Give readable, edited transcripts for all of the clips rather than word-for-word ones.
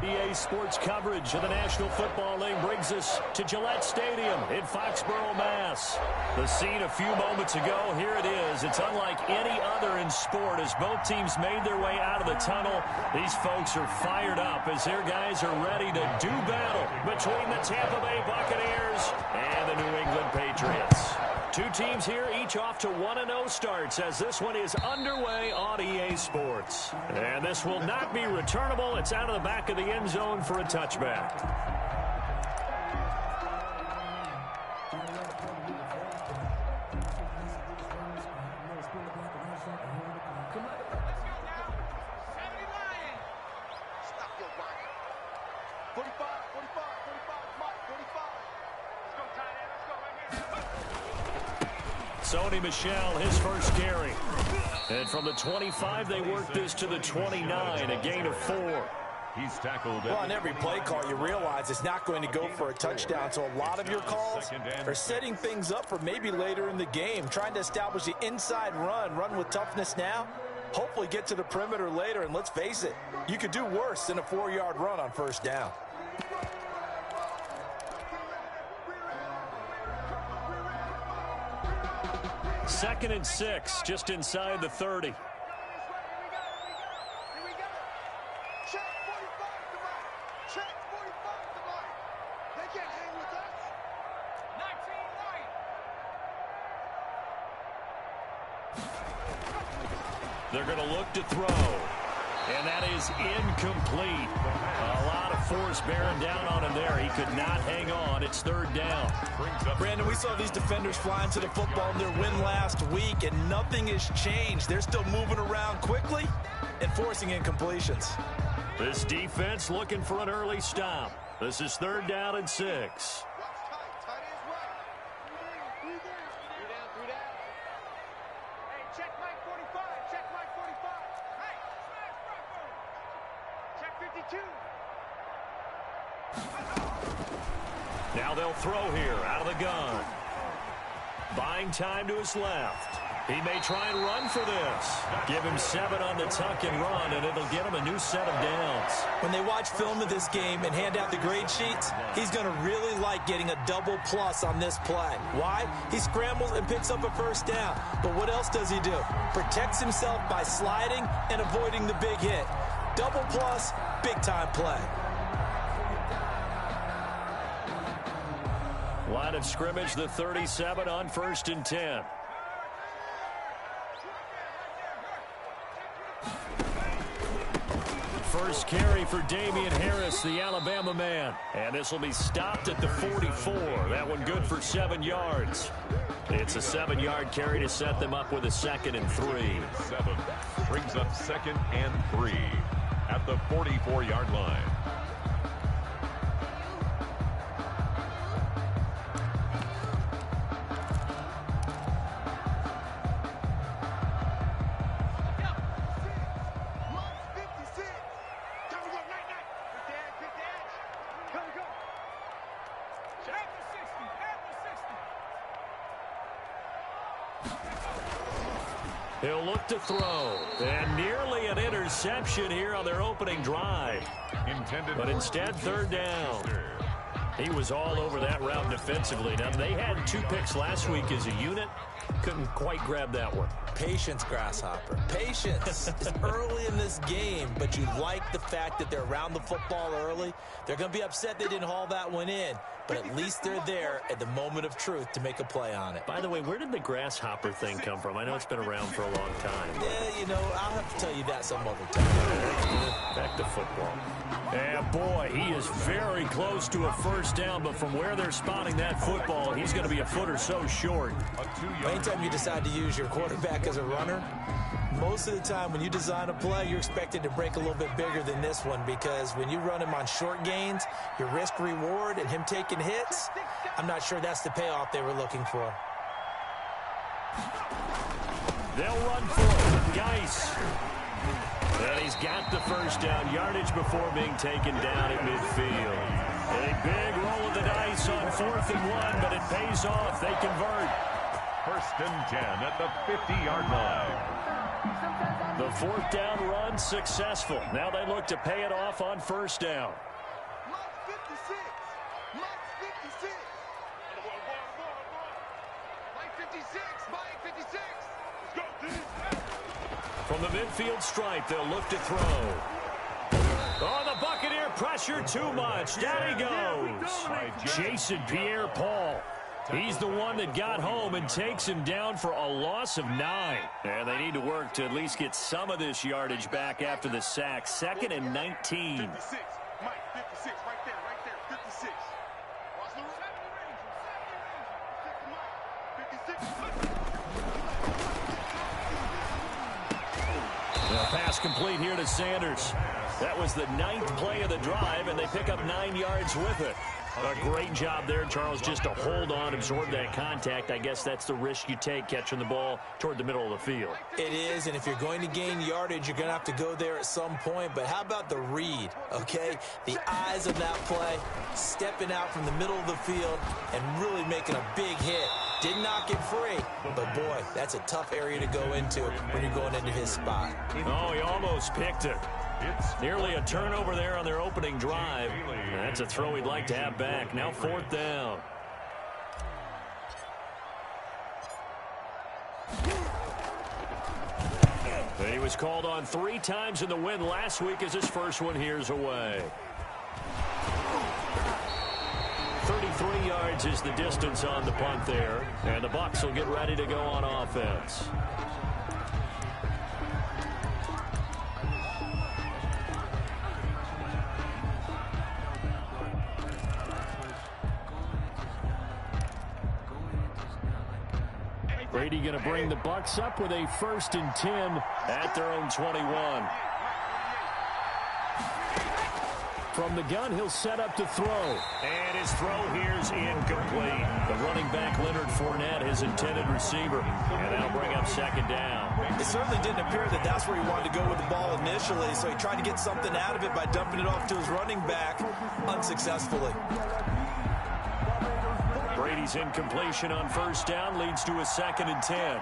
EA Sports coverage of the National Football League brings us to Gillette Stadium in Foxborough, Mass. The scene a few moments ago, here it is. It's unlike any other in sport as both teams made their way out of the tunnel. These folks are fired up as their guys are ready to do battle between the Tampa Bay Buccaneers and the New England Patriots. Two teams here, each off to 1-0 starts as this one is underway on EA Sports. And this will not be returnable. It's out of the back of the end zone for a touchback. Sony Michel, his first carry. And from the 25, they work this to the 29, a gain of 4. He's tackled. Well, on every play call, you realize it's not going to go for a touchdown. So a lot of your calls are setting things up for maybe later in the game, trying to establish the inside run with toughness now, hopefully get to the perimeter later. And let's face it, you could do worse than a 4-yard run on first down. Second and 6, just inside the 30. They're going to look to throw. And that is incomplete. A lot of force bearing down on him there. He could not hang on. It's third down. Brandon, we saw these defenders flying to the football in their win last week, and nothing has changed. They're still moving around quickly and forcing incompletions. This defense looking for an early stop. This is third down and 6. Now they'll throw here out of the gun. Buying time to his left. He may try and run for this. Give him 7 on the tuck and run, and it'll get him a new set of downs. When they watch film of this game and hand out the grade sheets, he's going to really like getting a double plus on this play. Why? He scrambles and picks up a first down. But what else does he do? Protects himself by sliding and avoiding the big hit. Double plus, big-time play. Line of scrimmage, the 37 on 1st and 10. First carry for Damian Harris, the Alabama man. And this will be stopped at the 44. That one good for 7 yards. It's a 7-yard carry to set them up with a 2nd and 3. 7 brings up 2nd and 3 at the 44-yard line. He'll look to throw. And nearly an interception here on their opening drive. But instead, third down. He was all over that route defensively. Now, they had 2 picks last week as a unit. Couldn't quite grab that one. Patience, Grasshopper. Patience. It's early in this game, but you like the fact that they're around the football early. They're going to be upset they didn't haul that one in, but at least they're there at the moment of truth to make a play on it. By the way, where did the Grasshopper thing come from? I know it's been around for a long time. Yeah, you know, I'll have to tell you that some other time. Back to football. And boy, he is very close to a first down, but from where they're spotting that football, he's going to be a foot or so short. Anytime you decide to use your quarterback as a runner, most of the time when you design a play, you're expected to break a little bit bigger than this one, because when you run him on short gains, your risk reward and him taking hits, I'm not sure that's the payoff they were looking for. They'll run for it. Geis. And he's got the first down yardage before being taken down at midfield. A big roll of the dice on 4th and 1, but it pays off. They convert. 1st and 10 at the 50-yard line. The fourth down run successful. Now they look to pay it off on first down. From the midfield stripe, they'll look to throw. Oh, the Buccaneer pressure too much. Down he goes. Jason Pierre-Paul. He's the one that got home and takes him down for a loss of 9. And they need to work to at least get some of this yardage back after the sack. 2nd and 19. 56. Mike, 56. Right there, 56. Watch The pass complete here to Sanders. That was the 9th play of the drive, and they pick up 9 yards with it. A great job there, Charles, just to hold on, absorb that contact. I guess that's the risk you take catching the ball toward the middle of the field. It is, and if you're going to gain yardage, you're going to have to go there at some point. But how about the read, okay? The eyes of that play, stepping out from the middle of the field and really making a big hit. Didn't knock it free, but boy, that's a tough area to go into when you're going into his spot. Oh, he almost picked it. Nearly a turnover there on their opening drive. That's a throw he'd like to have back. Now 4th down. He was called on 3 times in the win last week as his first one here's away. 33 yards is the distance on the punt there. And the Bucs will get ready to go on offense. Brady going to bring the Bucs up with a 1st and 10 at their own 21. From the gun, he'll set up to throw. And his throw here's incomplete. The running back, Leonard Fournette, his intended receiver. And that'll bring up 2nd down. It certainly didn't appear that that's where he wanted to go with the ball initially, so he tried to get something out of it by dumping it off to his running back unsuccessfully. Brady's incompletion on 1st down leads to a 2nd and 10.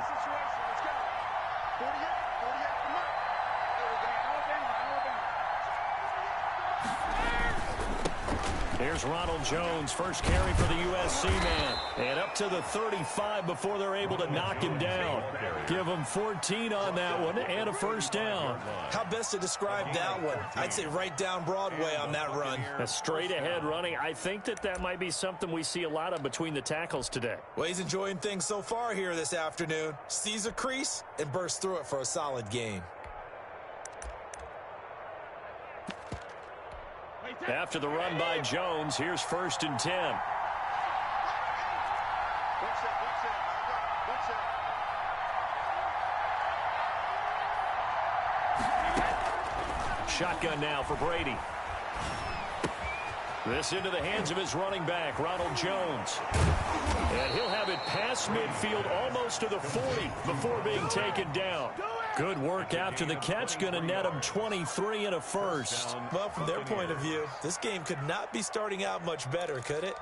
Here's Ronald Jones, first carry for the USC man. And up to the 35 before they're able to knock him down. Give him 14 on that one and a 1st down. How best to describe that one? I'd say right down Broadway on that run. A straight ahead running. I think that might be something we see a lot of between the tackles today. Well, he's enjoying things so far here this afternoon. Sees a crease and bursts through it for a solid gain. After the run by Jones, here's 1st and 10. Shotgun now for Brady. This into the hands of his running back, Ronald Jones. And he'll have it past midfield almost to the 40 before being taken down. Good work after the catch. Going to net him 23 and a 1st. Well, from their point of view, this game could not be starting out much better, could it?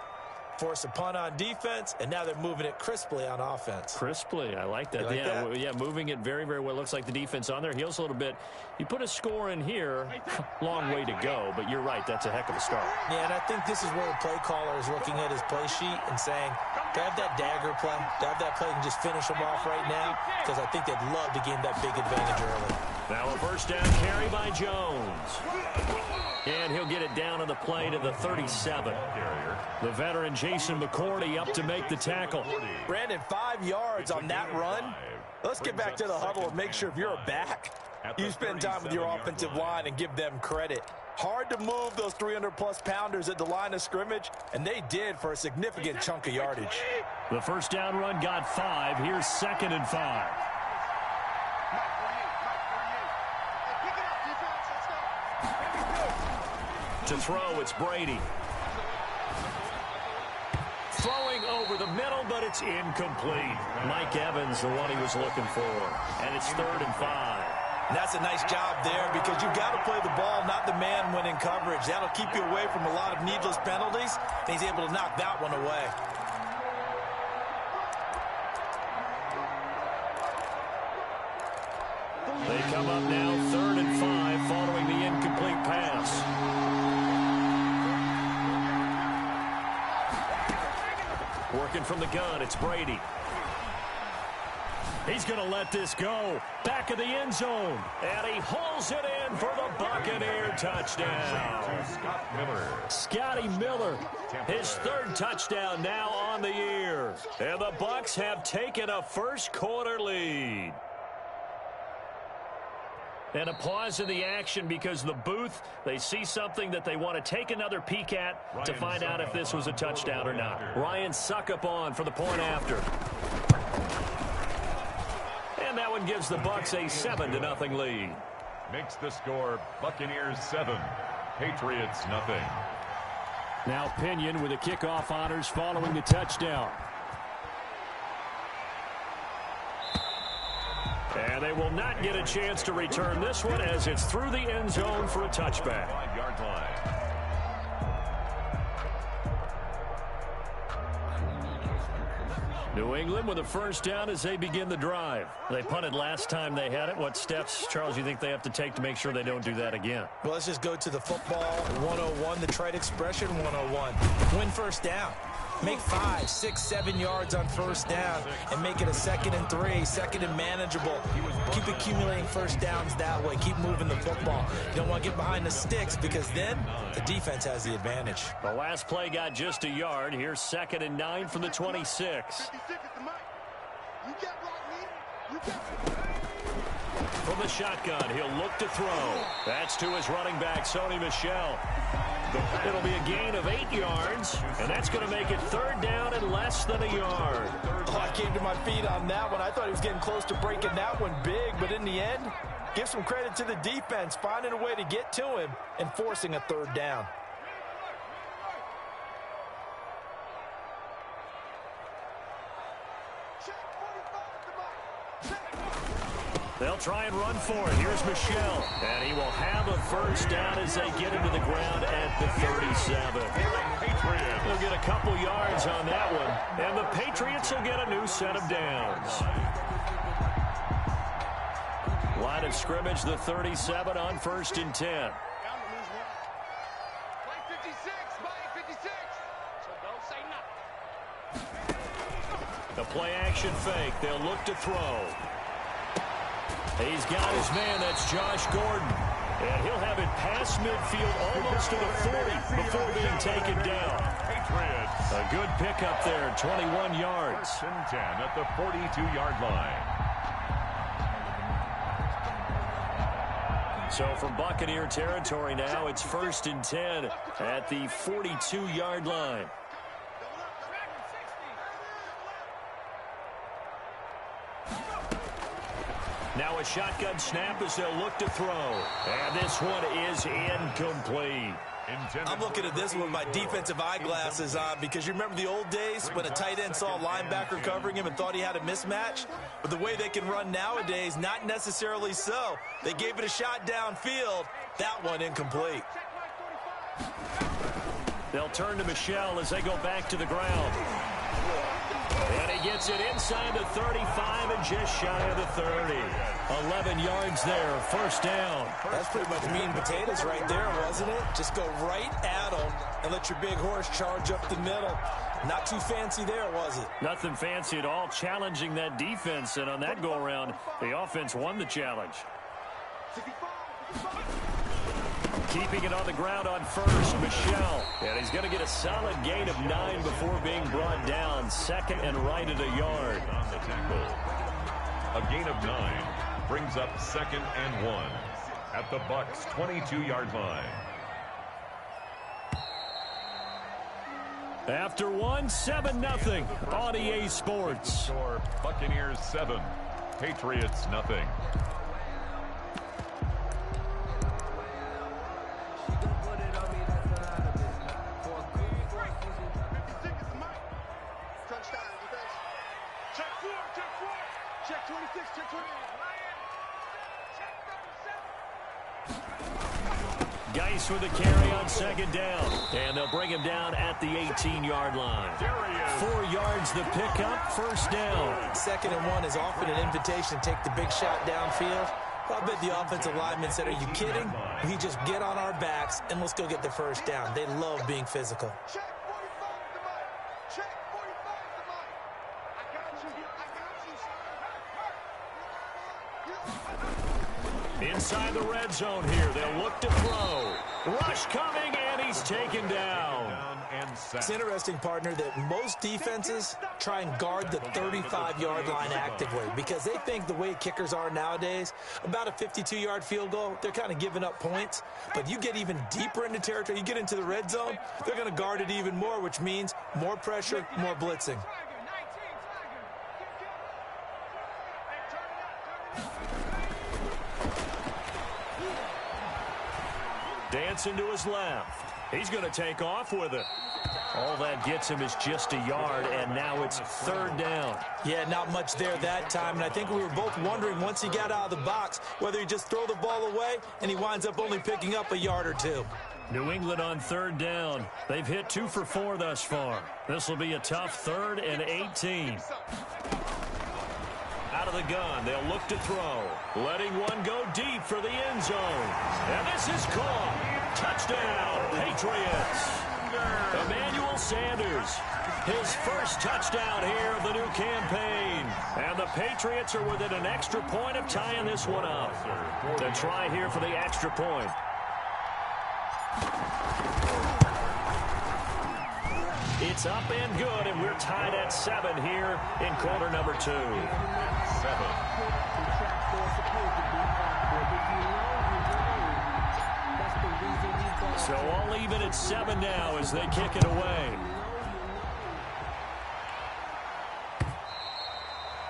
Force a punt on defense, and now they're moving it crisply on offense. Crisply, I like that. Yeah, moving it very, very well. Looks like the defense on their heels a little bit. You put a score in here, long way to go, but you're right, that's a heck of a start. Yeah, and I think this is where the play caller is looking at his play sheet and saying, do I have that dagger play? Do I have that play and just finish them off right now? Because I think they'd love to gain that big advantage early. Now a 1st down carry by Jones. And he'll get it down on the play to the 37. The veteran Jason McCourty up to make the tackle. Brandon, 5 yards on that run. Let's get back to the huddle and make sure if you're a back, you spend time with your offensive line and give them credit. Hard to move those 300-plus pounders at the line of scrimmage, and they did for a significant chunk of yardage. The 1st down run got 5. Here's 2nd and 5. To throw, it's Brady. Throwing over the middle, but it's incomplete. Mike Evans, the one he was looking for. And it's 3rd and 5. And that's a nice job there because you've got to play the ball, not the man when in coverage. That'll keep you away from a lot of needless penalties. And he's able to knock that one away. They come up now 3rd and 5 following the incomplete pass. Working from the gun, it's Brady. He's going to let this go. Back of the end zone. And he hauls it in for the Buccaneer touchdown. Scotty Miller, his 3rd touchdown now on the year. And the Bucs have taken a first-quarter lead. And a pause in the action because the booth, they see something that they want to take another peek at to find out if this was a touchdown or not. Ryan Suckup on for the point after. And that one gives the Bucs a 7-0 lead. Makes the score Buccaneers 7, Patriots nothing. Now Pinion with the kickoff honors following the touchdown. And they will not get a chance to return this one as it's through the end zone for a touchback. 5-yard line. New England with a first down as they begin the drive. They punted last time they had it. What steps, Charles, you think they have to take to make sure they don't do that again? Well, let's just go to the football 101, the trite expression 101. Win first down. Make 5, 6, 7 yards on first down and make it a 2nd and 3, 2nd and manageable. Keep accumulating first downs that way. Keep moving the football. You don't want to get behind the sticks because then the defense has the advantage. The last play got just a yard. Here's 2nd and 9 from the 26. From the shotgun, he'll look to throw. That's to his running back, Sony Michel. It'll be a gain of 8 yards, and that's going to make it 3rd down and less than a yard. Oh, I came to my feet on that one. I thought he was getting close to breaking that one big, but in the end, give some credit to the defense, finding a way to get to him and forcing a 3rd down. They'll try and run for it. Here's Michel. And he will have a first down as they get into the ground at the 37. They'll get a couple yards on that one. And the Patriots will get a new set of downs. Line of scrimmage, the 37 on 1st and 10. The play action fake. They'll look to throw. He's got his man. That's Josh Gordon. And he'll have it past midfield almost to the 40 before being taken down. A good pickup there, 21 yards. 1st and 10 at the 42-yard line. So from Buccaneer territory now, it's 1st and 10 at the 42-yard line. Now a shotgun snap as they'll look to throw. And this one is incomplete. I'm looking at this one with my defensive eyeglasses on because you remember the old days when a tight end saw a linebacker covering him and thought he had a mismatch? But the way they can run nowadays, not necessarily so. They gave it a shot downfield. That one incomplete. They'll turn to Michel as they go back to the ground. And he gets it inside the 35 and just shy of the 30. 11 yards there, first down. That's pretty much meat and potatoes right there, wasn't it? Just go right at them and let your big horse charge up the middle. Not too fancy there, was it? Nothing fancy at all, challenging that defense. And on that go-around, the offense won the challenge. Keeping it on the ground on first, Michel. And he's going to get a solid gain of 9 before being brought down. 2nd and right at a yard. On the tackle. A gain of 9 brings up 2nd and 1 at the Bucs 22-yard line. After one, 7-0 on EA Sports. Score Buccaneers 7, Patriots nothing. Geis with the carry on 2nd down. And they'll bring him down at the 18-yard line. 4 yards the pickup, first down. 2nd and 1 is often an invitation to take the big shot downfield. I bet the offensive lineman said, "Are you kidding? We just get on our backs and let's go get the first down." They love being physical. Check 45 to Mike. Check 45 to Mike. I got you. Inside the red zone here, they'll look to throw. Rush coming, and he's taken down. It's interesting, partner, that most defenses try and guard the 35-yard line actively because they think the way kickers are nowadays, about a 52-yard field goal, they're kind of giving up points. But you get even deeper into territory, you get into the red zone, they're going to guard it even more, which means more pressure, more blitzing. Dancing to his left. He's going to take off with it. All that gets him is just a yard, and now it's third down. Yeah, not much there that time, and I think we were both wondering once he got out of the box whether he'd just throw the ball away, and he winds up only picking up a yard or two. New England on third down. They've hit 2 for 4 thus far. This will be a tough 3rd and 18. Out of the gun, they'll look to throw. Letting one go deep for the end zone. And this is caught. Touchdown, Patriots. Emmanuel Sanders, his first touchdown here of the new campaign. And the Patriots are within an extra point of tying this one up. To try here for the extra point. It's up and good, and we're tied at 7 here in quarter number 2. 7. So all even at 7 now as they kick it away.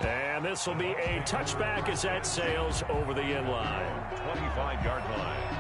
And this will be a touchback as that sails over the end line. 25-yard line.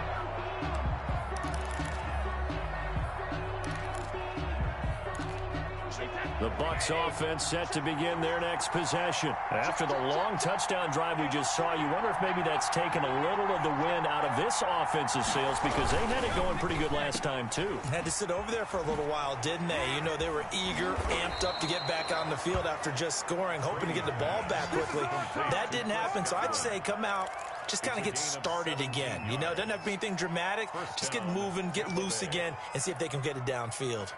The Bucs offense set to begin their next possession. After the long touchdown drive we just saw, you wonder if maybe that's taken a little of the wind out of this offense's sails because they had it going pretty good last time, too. Had to sit over there for a little while, didn't they? You know, they were eager, amped up to get back on the field after just scoring, hoping to get the ball back quickly. That didn't happen, so I'd say come out, just kind of get started again. You know, doesn't have to be anything dramatic. Just get moving, get loose again, and see if they can get it downfield.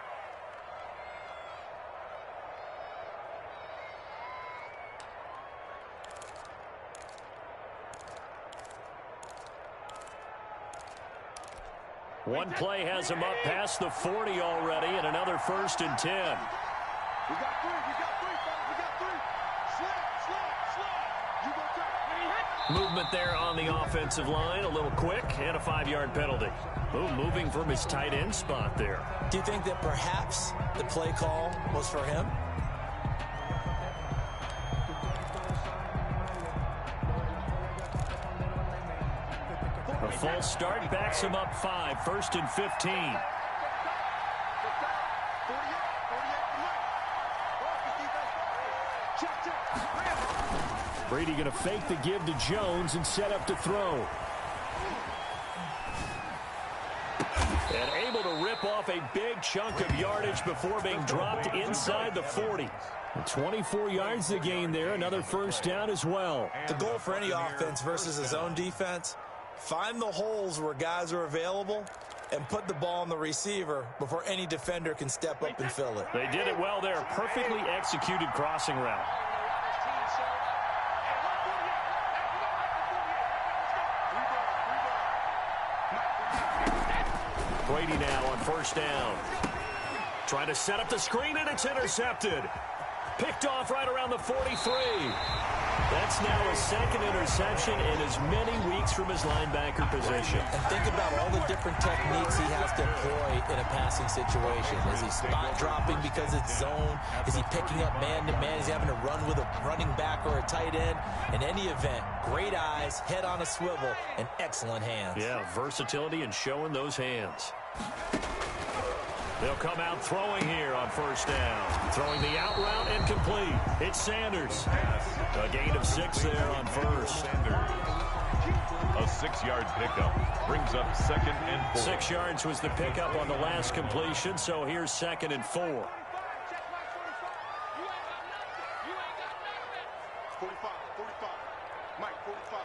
One play has him up past the 40 already, and another 1st and 10. We got 3. We got 3. We got 3. Slide. You go 3. Movement there on the offensive line, a little quick, and a 5-yard penalty. Moving from his tight end spot there. Do you think that perhaps the play call was for him? A false start backs him up 5, 1st and 15. Brady going to fake the give to Jones and set up to throw. And able to rip off a big chunk of yardage before being dropped inside the 40. 24 yards to gain there, another 1st down as well. The goal for any offense versus his own defense, find the holes where guys are available and put the ball on the receiver before any defender can step up and fill it. They did it well there. Perfectly executed crossing route. Brady now on 1st down. Trying to set up the screen, and it's intercepted. Picked off right around the 43. That's now his 2nd interception in as many weeks from his linebacker position. And think about all the different techniques he has to employ in a passing situation. Is he spot dropping because it's zone? Is he picking up man-to-man? Is he having to run with a running back or a tight end? In any event, great eyes, head on a swivel, and excellent hands. Yeah, versatility and showing those hands. They'll come out throwing here on 1st down. Throwing the out route and complete. It's Sanders. A gain of 6 there on 1st. A 6-yard pickup brings up 2nd and 4. 6 yards was the pickup on the last completion, so here's 2nd and 4. 45. Mike, 45.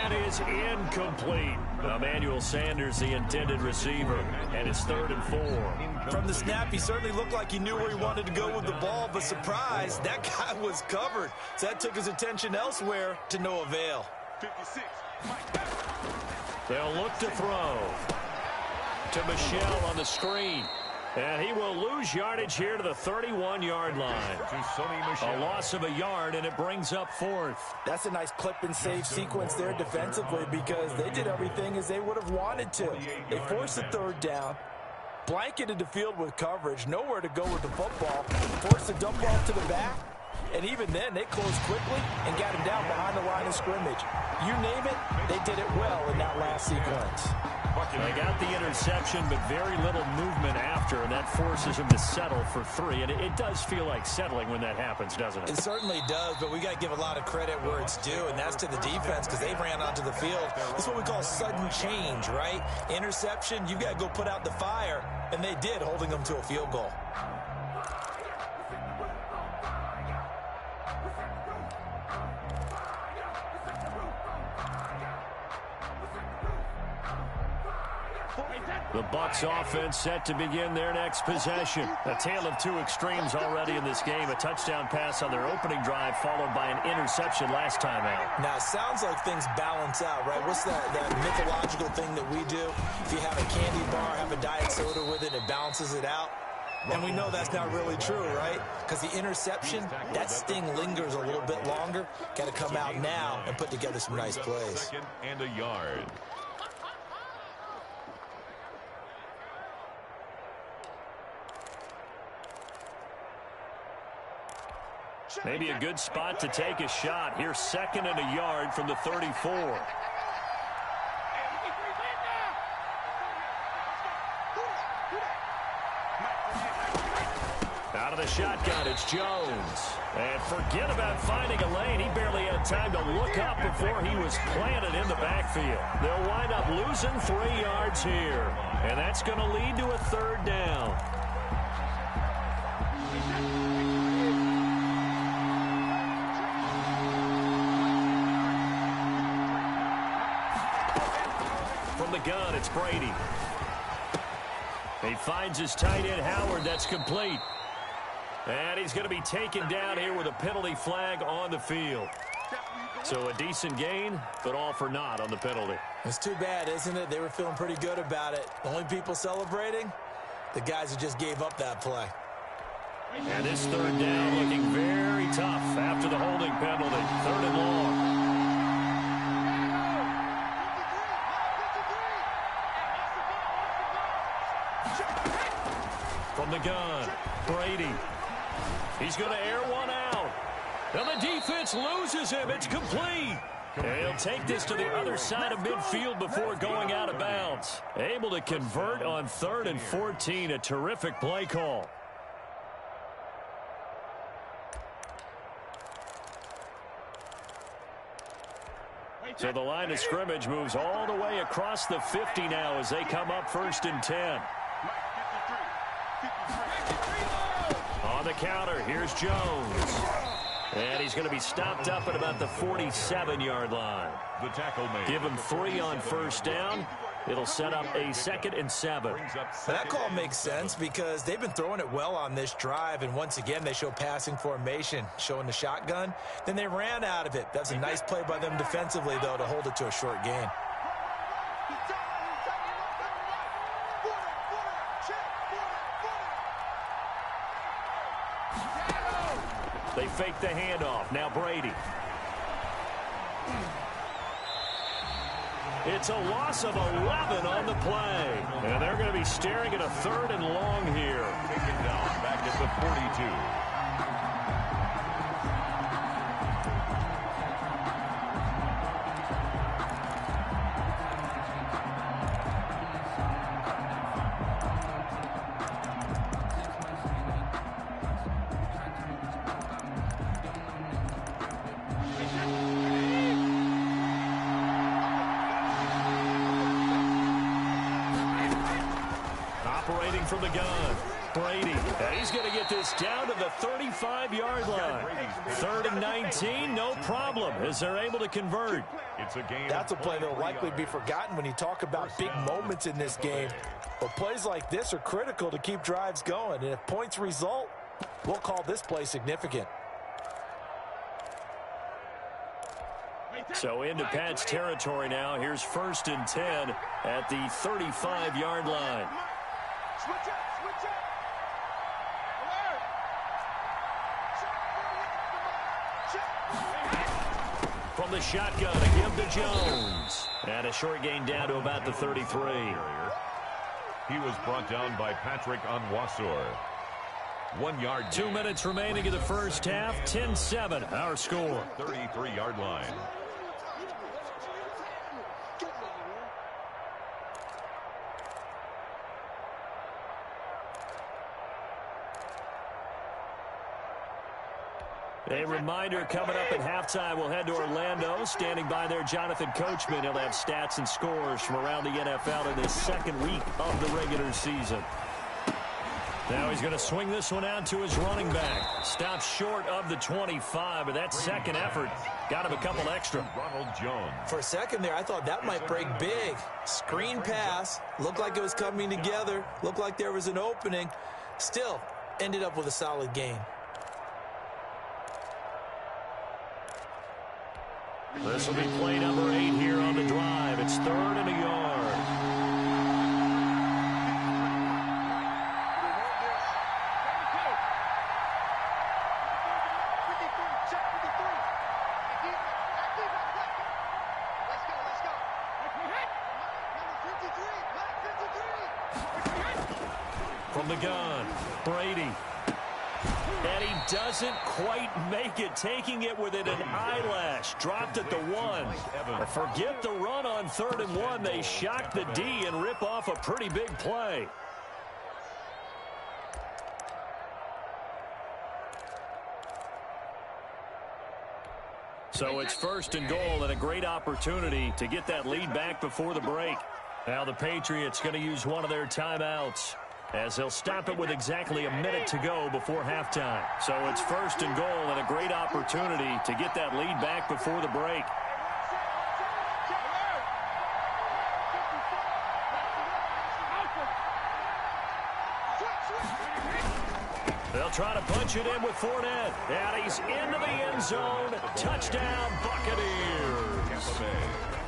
that is incomplete. Emmanuel Sanders, the intended receiver, and it's 3rd and 4. From the snap, he certainly looked like he knew where he wanted to go with the ball, but surprise, that guy was covered. So that took his attention elsewhere to no avail. 56. They'll look to throw to Michel on the screen. And he will lose yardage here to the 31-yard line. A loss of a yard, and it brings up 4th. That's a nice clip and save sequence there defensively because they did everything as they would have wanted to. They forced the 3rd down, blanketed the field with coverage, nowhere to go with the football, forced the dump off to the back, and even then they closed quickly and got him down behind the line of scrimmage. You name it, they did it well in that last sequence. They got the interception, but very little movement after, and that forces them to settle for 3. And it does feel like settling when that happens, doesn't it? It certainly does, but we got to give a lot of credit where it's due, and that's to the defense because they ran onto the field. This is what we call sudden change, right? Interception, you got to go put out the fire, and they did, holding them to a field goal. The Bucs offense set to begin their next possession. A tale of 2 extremes already in this game. A touchdown pass on their opening drive followed by an interception last time out. Now, it sounds like things balance out, right? What's that mythological thing that we do? If you have a candy bar, have a diet soda with it, it balances it out. And we know that's not really true, right? Because the interception, that sting lingers a little bit longer. Got to come out now and put together some nice plays. 2nd and a yard. Maybe a good spot to take a shot. Here's 2nd and a yard from the 34. Out of the shotgun, it's Jones. And forget about finding a lane. He barely had time to look up before he was planted in the backfield. They'll wind up losing 3 yards here. And that's going to lead to a 3rd down. From the gun, it's Brady. He finds his tight end, Howard. That's complete. And he's going to be taken down here with a penalty flag on the field. So a decent gain, but all for naught on the penalty. It's too bad, isn't it? They were feeling pretty good about it. The only people celebrating, the guys who just gave up that play. And this 3rd down looking very tough after the holding penalty. 3rd and long. From the gun, Brady. He's going to air one out. And the defense loses him. It's complete. And he'll take this to the other side of midfield before going out of bounds. Able to convert on 3rd and 14. A terrific play call. So the line of scrimmage moves all the way across the 50 now as they come up 1st and 10. On the counter, here's Jones. And he's going to be stopped up at about the 47-yard line. The tackle made. Give him 3 on 1st down. It'll set up a 2nd and 7. That call makes sense because they've been throwing it well on this drive, and once again they show passing formation, showing the shotgun. Then they ran out of it. That's a nice play by them defensively, though, to hold it to a short gain. They fake the handoff. Now Brady. It's a loss of 11 on the play. And they're going to be staring at a 3rd and long here. Taken down back at the 42. Operating from the gun. Brady, and he's going to get this down to the 35-yard line. 3rd and 19, no problem, as they're able to convert. That's a play that will likely be forgotten when you talk about big moments in this game. But plays like this are critical to keep drives going. And if points result, we'll call this play significant. So into Pat's territory now. Here's 1st and 10 at the 35-yard line. Switch up, switch up. From the shotgun, a give to Jones. And a short gain down to about the 33. He was brought down by Patrick Onwuasor. 1 yard. 2 minutes remaining in the first half. 10-7, our score. 33-yard line. A reminder coming up at halftime, we'll head to Orlando. Standing by there, Jonathan Coachman. He'll have stats and scores from around the NFL in this second week of the regular season. Now he's going to swing this one out to his running back. Stops short of the 25, but that second effort got him a couple extra. Ronald Jones. For a second there, I thought that might break big. Screen pass. Looked like it was coming together. Looked like there was an opening. Still, ended up with a solid gain. This will be play number 8 here on the drive. It's 3rd and a yard. From the gun, Brady. And he doesn't quite make it, taking it within an eyelash. Dropped at the 1. Forget the run on 3rd and 1. They shock the D and rip off a pretty big play. So it's 1st and goal and a great opportunity to get that lead back before the break. Now the Patriots going to use one of their timeouts, as they'll stop it with exactly a minute to go before halftime. So it's 1st and goal and a great opportunity to get that lead back before the break. They'll try to punch it in with Fournette. And he's into the end zone. Touchdown, Buccaneers.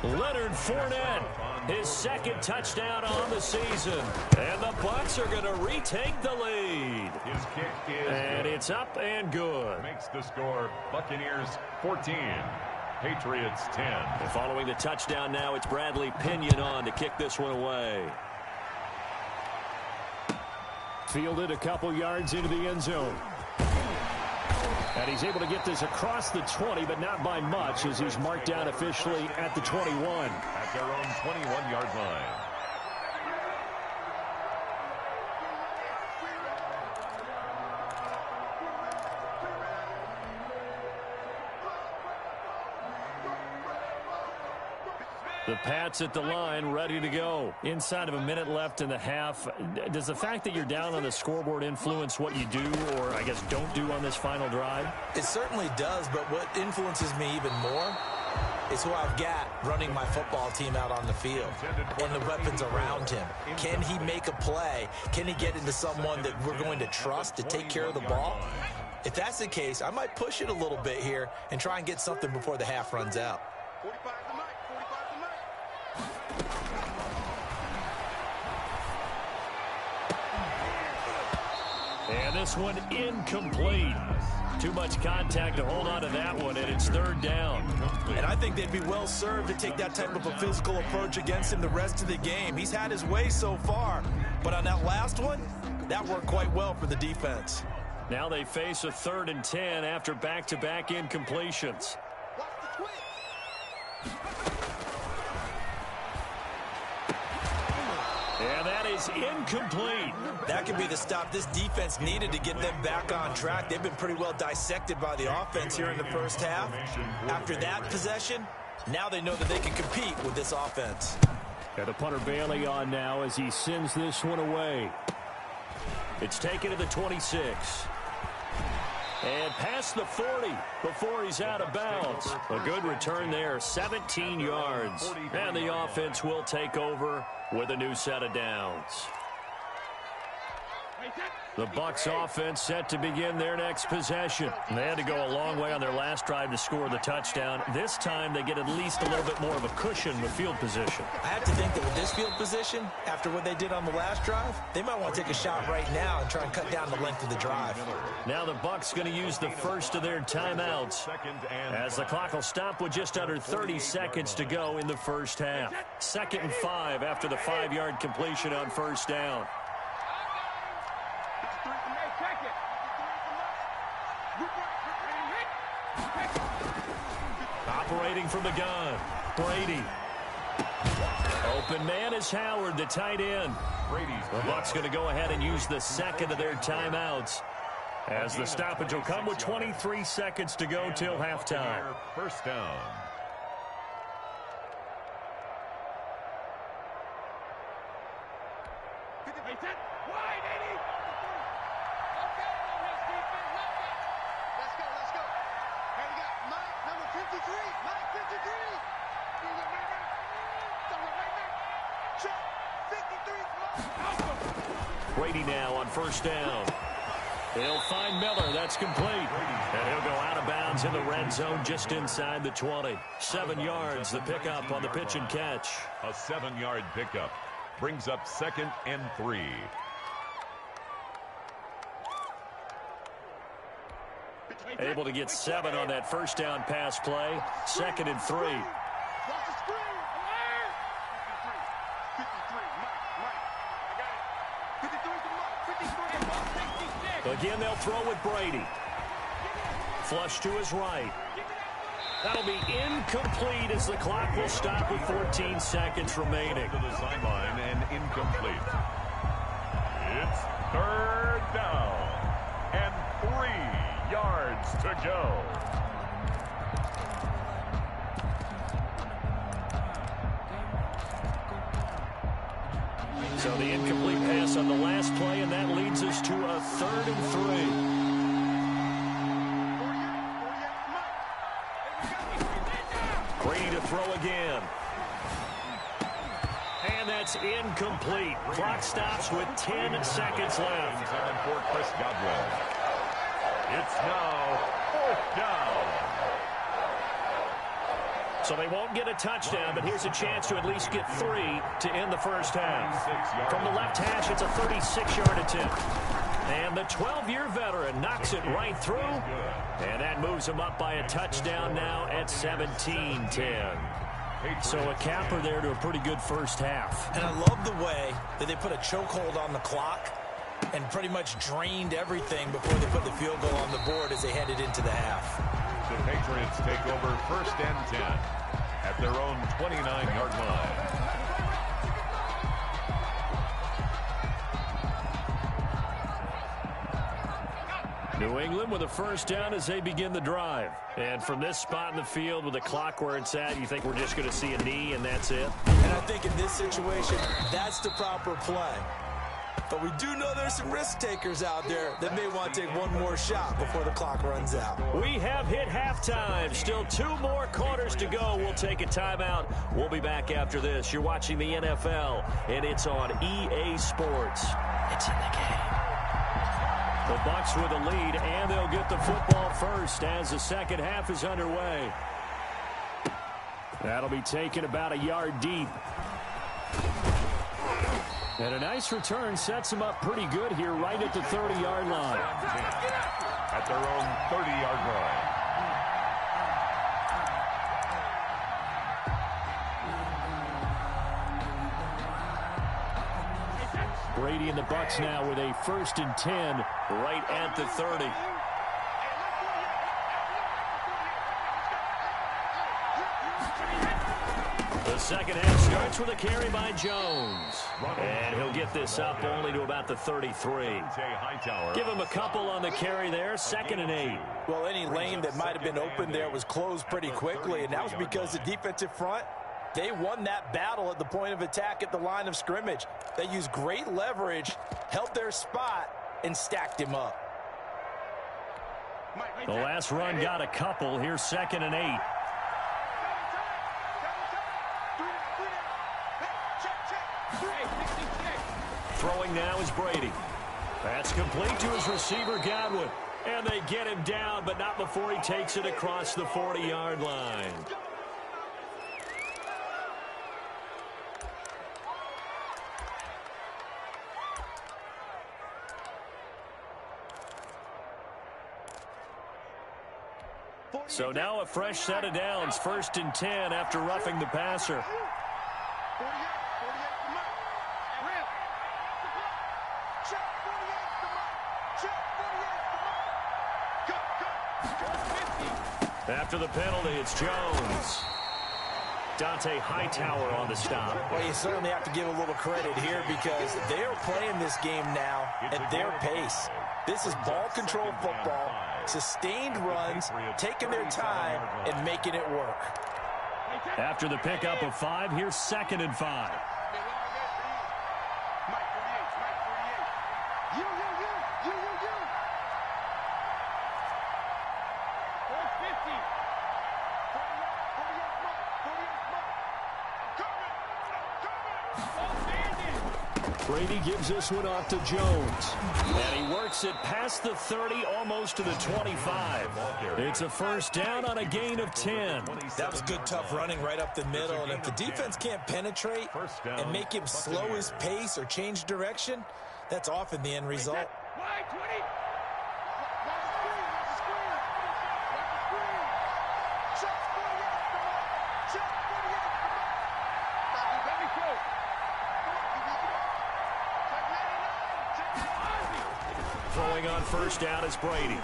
Leonard Fournette, his 2nd touchdown on the season. And the Bucs are going to retake the lead. His kick is and good. It's up and good. Makes the score Buccaneers 14, Patriots 10. And following the touchdown now, it's Bradley Pinion on to kick this one away. Fielded a couple yards into the end zone. And he's able to get this across the 20, but not by much, as he's marked down officially at the 21. At their own 21-yard line. The Pats at the line, ready to go. Inside of a minute left in the half. Does the fact that you're down on the scoreboard influence what you do, or I guess don't do on this final drive? It certainly does, but what influences me even more is who I've got running my football team out on the field and the weapons around him. Can he make a play? Can he get into someone that we're going to trust to take care of the ball? If that's the case, I might push it a little bit here and try and get something before the half runs out. 45 to Mike, 45 to Mike. And this one incomplete. Too much contact to hold on to that one, and it's 3rd down. And I think they'd be well served to take that type of a physical approach against him the rest of the game. He's had his way so far, but on that last one, that worked quite well for the defense. Now they face a 3rd and 10 after back-to-back incompletions. Watch the twitch. And that is incomplete. That could be the stop this defense needed to get them back on track. They've been pretty well dissected by the offense here in the first half. After that possession, now they know that they can compete with this offense. Got the punter Bailey on now as he sends this one away. It's taken to the 26. And past the 40 before he's out of bounds. A good return there, 17 yards. And the offense will take over with a new set of downs. The Bucs offense set to begin their next possession. They had to go a long way on their last drive to score the touchdown. This time they get at least a little bit more of a cushion with field position. I have to think that with this field position, after what they did on the last drive, they might want to take a shot right now and try and cut down the length of the drive. Now the Bucs going to use the first of their timeouts as the clock will stop with just under 30 seconds to go in the first half. 2nd and 5 after the 5-yard completion on first down. Operating from the gun, Brady. Open man is Howard, the tight end. The Bucs going to go ahead and use the second of their timeouts as the stoppage will come with 23 seconds to go till halftime. First down. Brady now on first down. He'll find Miller. That's complete. And he'll go out of bounds in the red zone just inside the 20. 7 yards, the pickup on the pitch and catch. A 7-yard pickup brings up 2nd and 3. Able to get 7 on that first down pass play. 2nd and 3. Again, they'll throw with Brady. Flush to his right. That'll be incomplete as the clock will stop with 14 seconds remaining. To the sideline and incomplete. It's 3rd down and 3 yards to go. So the incomplete pass on the last play, and that leads us to a 3rd and 3. Brady to throw again. And that's incomplete. Clock stops with 10 seconds left. And for Chris Godwin. It's now 4th down. So they won't get a touchdown, but here's a chance to at least get 3 to end the first half. From the left hash, it's a 36-yard attempt. And the 12-year veteran knocks it right through. And that moves him up by a touchdown now at 17-10. So a capper there to a pretty good first half. And I love the way that they put a chokehold on the clock and pretty much drained everything before they put the field goal on the board as they headed into the half. The Patriots take over 1st and 10 at their own 29-yard line. New England with a first down as they begin the drive. And from this spot in the field with the clock where it's at, you think we're just going to see a knee and that's it? And I think in this situation, that's the proper play. But we do know there's some risk takers out there that may want to take one more shot before the clock runs out. We have hit halftime. Still 2 more quarters to go. We'll take a timeout. We'll be back after this. You're watching the NFL, and it's on EA Sports. It's in the game. The Bucs with a lead, and they'll get the football first as the second half is underway. That'll be taken about a yard deep. And a nice return sets them up pretty good here right at the 30-yard line. At their own 30-yard line. Brady and the Bucs now with a 1st and 10 right at the 30. The second half starts with a carry by Jones. And he'll get this up only to about the 33. Give him a couple on the carry there. 2nd and 8. Well, any lane that might have been open there was closed pretty quickly, and that was because the defensive front, they won that battle at the point of attack at the line of scrimmage. They used great leverage, held their spot, and stacked him up. The last run got a couple. Here's 2nd and 8. Throwing now is Brady. That's complete to his receiver, Godwin. And they get him down, but not before he takes it across the 40-yard line. So now a fresh set of downs, 1st and 10 after roughing the passer. After the penalty, it's Jones. Dante Hightower on the stop. Well, you certainly have to give a little credit here because they're playing this game now at their pace. This is ball control football, sustained runs, taking their time, and making it work. After the pickup of 5, here's 2nd and 5. Brady gives this one off to Jones. And he works it past the 30, almost to the 25. It's a 1st down on a gain of 10. That was good, tough running right up the middle. And if the defense can't penetrate and make him slow his pace or change direction, that's often the end result. Throwing on 1st down is Brady.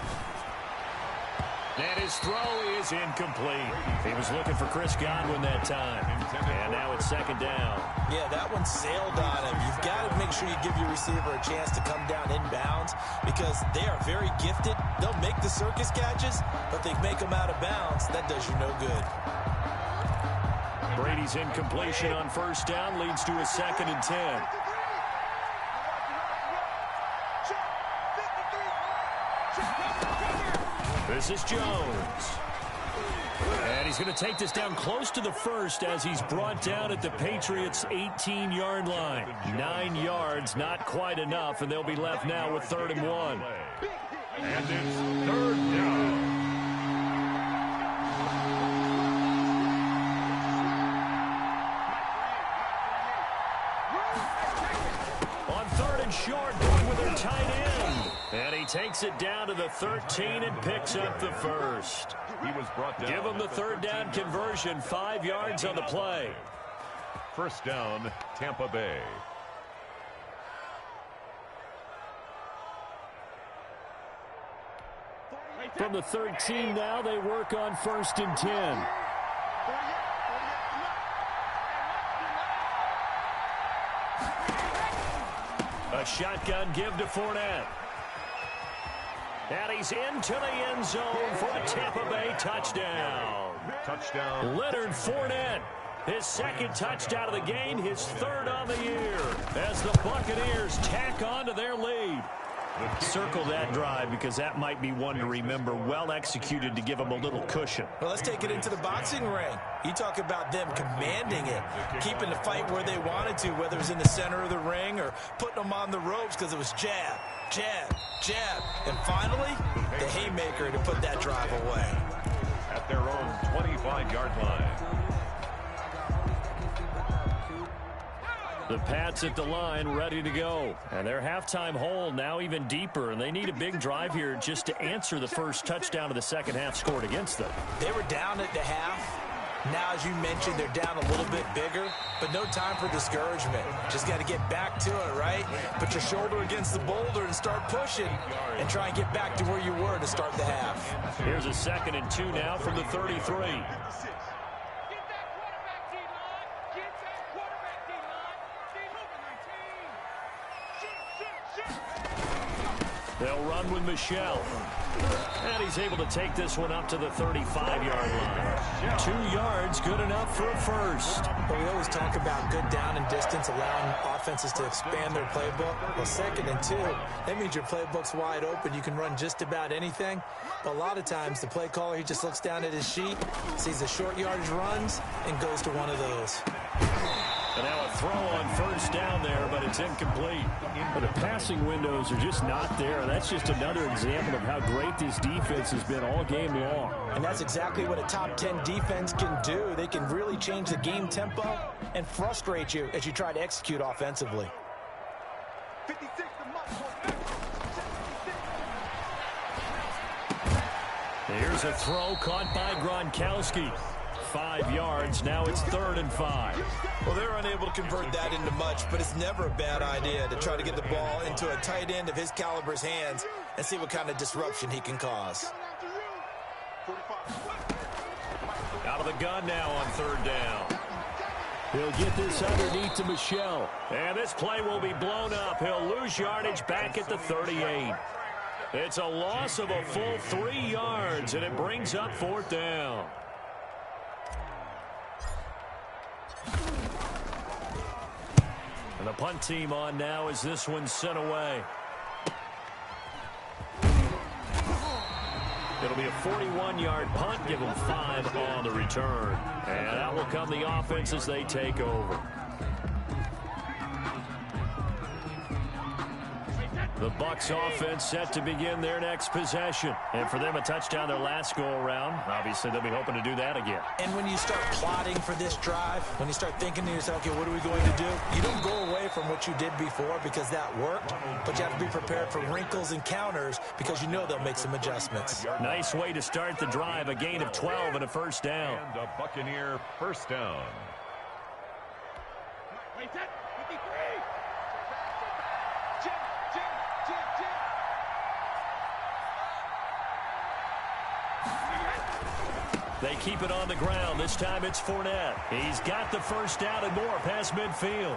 And his throw is incomplete. He was looking for Chris Godwin that time. And now it's 2nd down. Yeah, that one sailed on him. You've got to make sure you give your receiver a chance to come down inbounds because they are very gifted. They'll make the circus catches, but they make them out of bounds. That does you no good. Brady's incompletion on 1st down leads to a 2nd and 10. This is Jones. And he's going to take this down close to the 1st as he's brought down at the Patriots' 18-yard line. 9 yards, not quite enough, and they'll be left now with 3rd and 1. And it's 3rd down. On 3rd and short, going with their tight end. And he takes it down to the 13 and picks up the 1st. He was brought down. Give him the 3rd down conversion, 5 yards on the play. 1st down, Tampa Bay. From the 13 now, they work on 1st and 10. A shotgun give to Fournette. And he's into the end zone for the Tampa Bay touchdown. Touchdown. Leonard Fournette, his 2nd touchdown of the game, his 3rd on the year, as the Buccaneers tack on to their lead. Circle that drive because that might be one to remember. Well executed to give them a little cushion. Well, let's take it into the boxing ring. You talk about them commanding it, keeping the fight where they wanted to, whether it was in the center of the ring or putting them on the ropes because it was jab, jab, jab. And finally, the haymaker to put that drive away. At their own 25-yard line. The Pats at the line, ready to go. And their halftime hole now even deeper, and they need a big drive here just to answer the first touchdown of the second half scored against them. They were down at the half. Now, as you mentioned, they're down a little bit bigger, but no time for discouragement. Just got to get back to it, right? Put your shoulder against the boulder and start pushing and try and get back to where you were to start the half. Here's a 2nd and 2 now from the 33. They'll run with Michelle. And he's able to take this one up to the 35-yard line. 2 yards, good enough for a first. Well, we always talk about good down and distance, allowing offenses to expand their playbook. Well, 2nd and 2, that means your playbook's wide open. You can run just about anything. But a lot of times, the play caller, he just looks down at his sheet, sees the short yardage runs, and goes to one of those. And now a throw on first down there, but it's incomplete. But the passing windows are just not there. That's just another example of how great this defense has been all game long. And that's exactly what a top 10 defense can do. They can really change the game tempo and frustrate you as you try to execute offensively. 56 Here's a throw caught by Gronkowski. 5 yards. Now it's 3rd and 5. Well, they're unable to convert that into much, but it's never a bad idea to try to get the ball into a tight end of his caliber's hands and see what kind of disruption he can cause. Out of the gun now on 3rd down. He'll get this underneath to Michel. And this play will be blown up. He'll lose yardage back at the 38. It's a loss of a full 3 yards, and it brings up 4th down. And the punt team on now as this one's sent away. It'll be a 41-yard punt. Give them 5 on the return. And out will come the offense as they take over. The Bucs offense set to begin their next possession. And for them, a touchdown their last go-around. Obviously, they'll be hoping to do that again. And when you start plotting for this drive, when you start thinking to yourself, okay, what are we going to do? You don't go away from what you did before because that worked, but you have to be prepared for wrinkles and counters because you know they'll make some adjustments. Nice way to start the drive. A gain of 12 and a first down. And a Buccaneer first down. They keep it on the ground. This time it's Fournette. He's got the first down and more past midfield.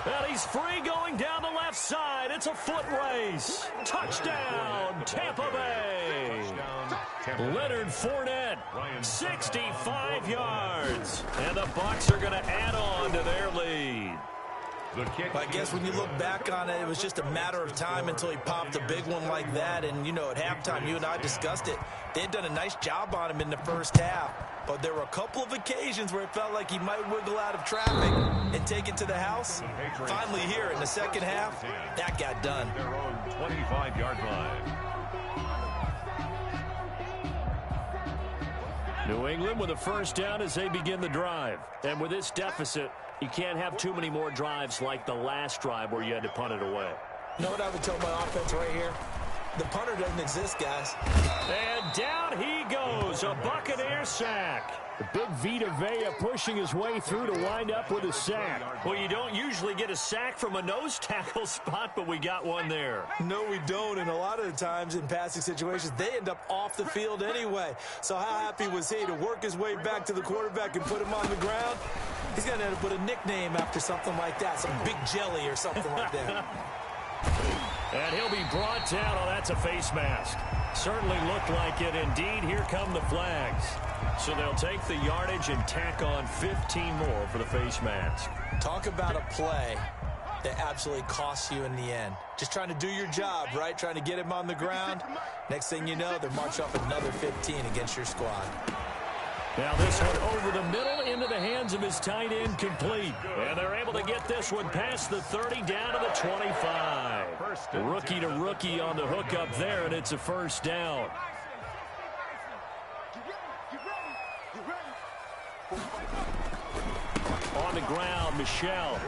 And he's free going down the left side. It's a foot race. Touchdown, Tampa Bay. Leonard Fournette, 65 yards. And the Bucs are going to add on to their lead. I guess when you look back on it, it was just a matter of time until he popped a big one like that. And, you know, at halftime, you and I discussed it. They had done a nice job on him in the first half. But there were a couple of occasions where it felt like he might wiggle out of traffic and take it to the house. Finally here in the second half, that got done. Their own 25-yard line. New England with a first down as they begin the drive. And with this deficit, you can't have too many more drives like the last drive where you had to punt it away. You know what I would tell my offense right here? The punter doesn't exist, guys. And down he goes. A Buccaneer sack. The big Vita Vea pushing his way through to wind up with a sack. Well, you don't usually get a sack from a nose tackle spot, but we got one there. No, we don't. And a lot of the times in passing situations, they end up off the field anyway. So how happy was he to work his way back to the quarterback and put him on the ground? He's going to end up with a nickname after something like that, some Big Jelly or something like that. And he'll be brought down. Oh, that's a face mask. Certainly looked like it. Indeed, here come the flags. So they'll take the yardage and tack on 15 more for the face mask. Talk about a play that absolutely costs you in the end. Just trying to do your job, right? Trying to get him on the ground. Next thing you know, they're marching off another 15 against your squad. Now this one over the middle into the hands of his tight end complete. And they're able to get this one past the 30 down to the 25. Rookie to rookie on the hook up there, and it's a first down. On the ground, Michel.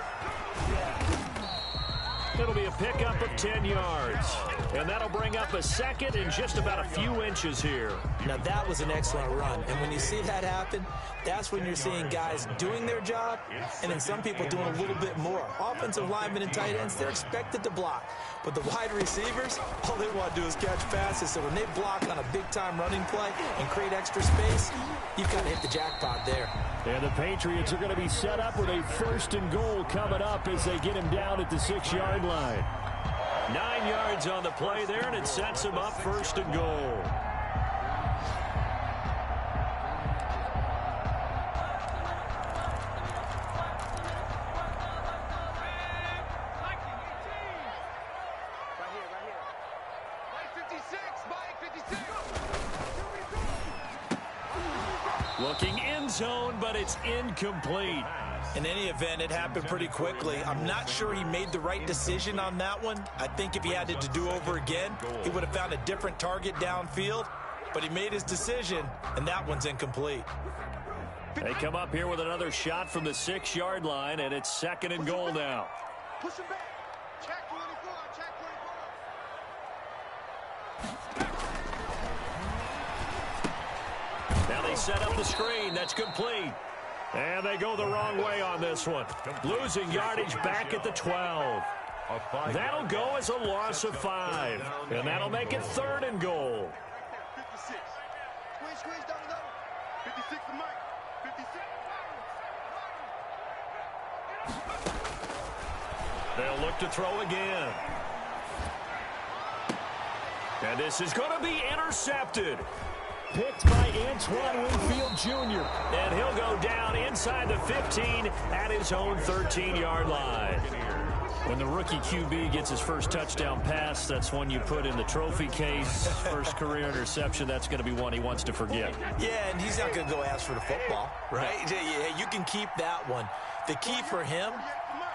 It'll be a pickup of 10 yards. And that'll bring up a second in just about a few inches here. Now, that was an excellent run. And when you see that happen, that's when you're seeing guys doing their job and then some people doing a little bit more. Offensive linemen and tight ends, they're expected to block. But the wide receivers, all they want to do is catch passes. So when they block on a big-time running play and create extra space, you kind of hit the jackpot there. And the Patriots are going to be set up with a 1st and goal coming up as they get him down at the 6-yard line. 9 yards on the play there, and it sets him up 1st and goal. Looking end zone, but it's incomplete. In any event, it happened pretty quickly. I'm not sure he made the right decision on that one. I think if he had it to do over again, he would have found a different target downfield. But he made his decision, and that one's incomplete. They come up here with another shot from the 6-yard line, and it's 2nd and goal now. Push him back. Check 24. Check 24. Now they set up the screen. That's complete. And they go the wrong way on this one. Losing yardage back at the 12. That'll go as a loss of 5. And that'll make it 3rd and goal. 56. Squeeze down the middle. 56 to Mike. 56. They'll look to throw again. And this is going to be intercepted. Picked by Antoine Winfield Jr. And he'll go down inside the 15 at his own 13-yard line. When the rookie QB gets his first touchdown pass, that's one you put in the trophy case. First career interception, that's going to be one he wants to forget. Yeah, and he's not going to go ask for the football, right? Yeah, you can keep that one. The key for him,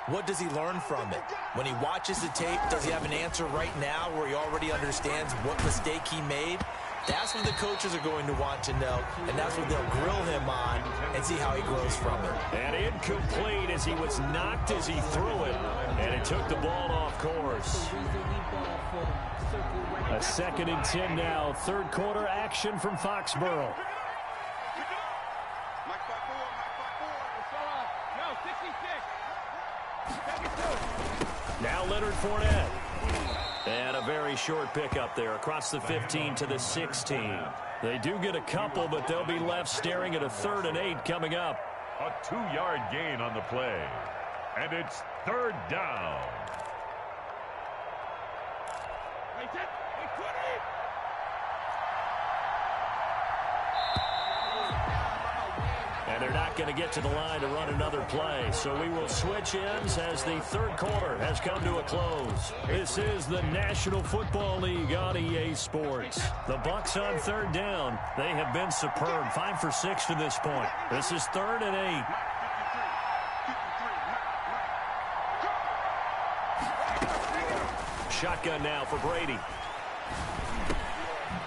what does he learn from it? When he watches the tape, does he have an answer right now where he already understands what mistake he made? That's what the coaches are going to want to know, and that's what they'll grill him on and see how he grows from it. And incomplete as he was knocked as he threw it, and it took the ball off course. A 2nd and 10 now. 3rd quarter action from Foxborough. Now Leonard Fournette. And a very short pickup there across the 15 to the 16. They do get a couple, but they'll be left staring at a 3rd and 8 coming up. A 2-yard gain on the play. And it's 3rd down. And they're not going to get to the line to run another play. So we will switch ends as the 3rd quarter has come to a close. This is the National Football League on EA Sports. The Bucs on 3rd down. They have been superb. 5 for 6 to this point. This is 3rd and 8. Shotgun now for Brady.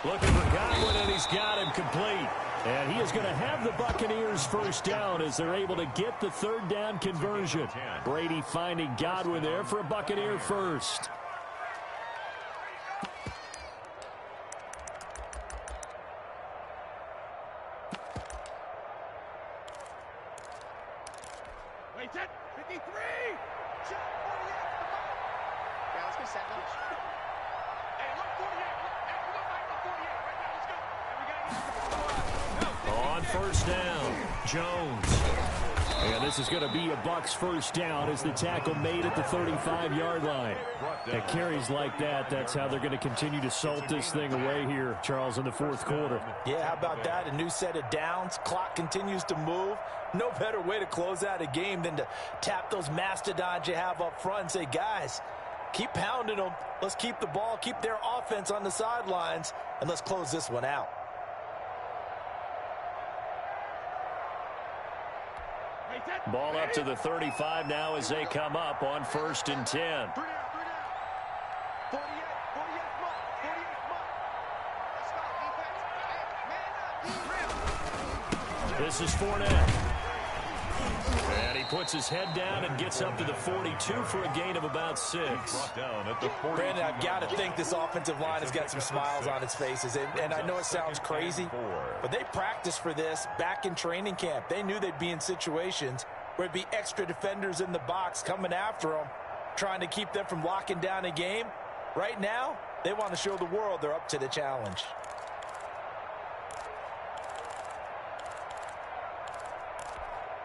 Looking for Godwin, and he's got him complete. And he is going to have the Buccaneers first down as they're able to get the 3rd down conversion. Brady finding Godwin there for a Buccaneer first. Wait, 53. Yeah, let's go set lunch. Hey, look, 48. On 1st down, Jones. And this is going to be a Bucs first down as the tackle made at the 35-yard line. At carries like that, that's how they're going to continue to salt this thing away here, Charles, in the 4th quarter. Yeah, how about that? A new set of downs. Clock continues to move. No better way to close out a game than to tap those mastodons you have up front and say, guys, keep pounding them. Let's keep the ball, keep their offense on the sidelines, and let's close this one out. Ball up to the 35 now as they come up on 1st and 10. This is Fournette. And he puts his head down and gets up to the 42 for a gain of about 6. Brandon, I've got to think this offensive line has got some smiles on its faces. And I know it sounds crazy, but they practiced for this back in training camp. They knew they'd be in situations where it'd be extra defenders in the box coming after them, trying to keep them from locking down a game. Right now, they want to show the world they're up to the challenge.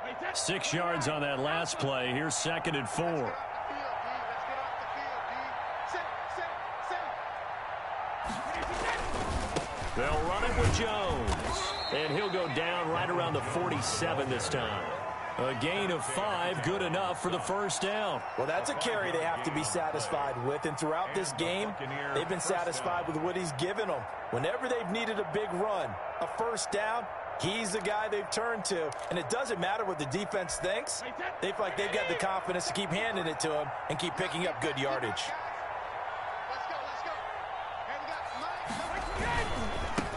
Wait, 6 yards on that last play. Here's 2nd and 4. ground with Jones. And he'll go down right around the 47 this time. A gain of 5, good enough for the first down. Well, that's a carry they have to be satisfied with. And throughout this game, they've been satisfied with what he's given them. Whenever they've needed a big run, a first down, he's the guy they've turned to. And it doesn't matter what the defense thinks. They feel like they've got the confidence to keep handing it to him and keep picking up good yardage.